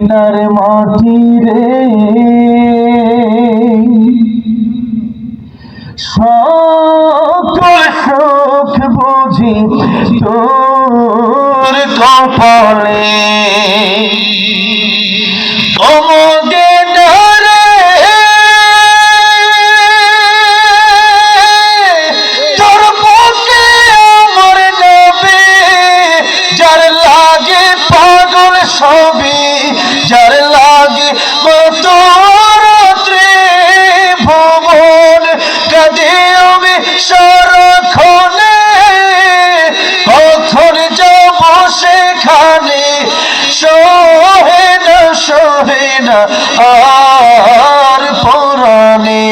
নার মাটি রে সকল সুখ বুঝি তোর কপালে অমগে নারে তোর বুকে আমার নবে যার লাগে পাগল সবই যার লাগে কত রাত্রে ভুবন কাঁদে আমি সারাক্ষণে কখন যাব সেখানে সহে না আর পরাণে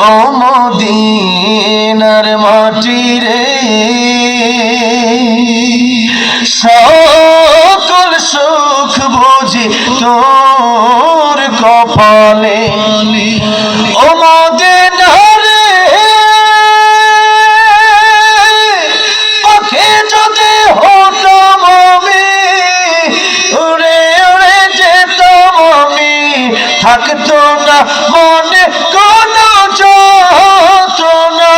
ও মদিনার মাটি রে সকল সুখ বুঝি তোর কপালে ও মদিনার পথে যদি হতাম আমি উড়ে উড়ে যেতাম আমি থাকতো না মনে কোনো যন্ত্রণা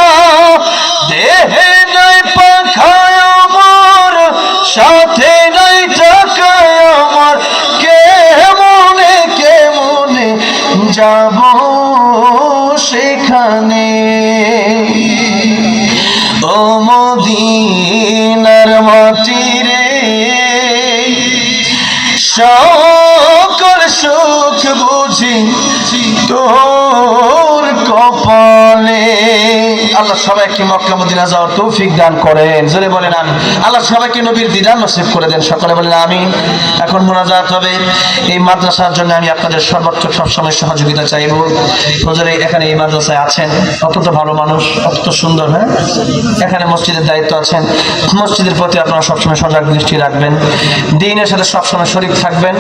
দেহে নাই পাখায় আমার সাথে নাই টাকায় আমার কেমনে যাব সেখানে ও মদিনার মাটি রে সকল সুখ বুঝি তোর কপালে। আল্লাহ সবাইকে মক্কা মদিনা যাওয়ার তৌফিক দান করেন, জোরে বলেন আমিন। আল্লাহ সবাইকে নবীর দিদার নসিব করে দেন, সকলে বলেন আমিন। এখন মোনাজাত হবে। এই মাদ্রাসার জন্য আমি আপনাদের সর্বোচ্চ সবসময় সহযোগিতা চাইব। হুজুর এখানে এই মাদ্রাসায় আছেন, অত্যন্ত ভালো মানুষ, অত্যন্ত সুন্দর। হ্যাঁ, এখানে মসজিদের দায়িত্ব আছেন, মসজিদের প্রতি আপনারা সবসময় সজাগ দৃষ্টি রাখবেন, দ্বীনের সাথে সবসময় শরীক থাকবেন।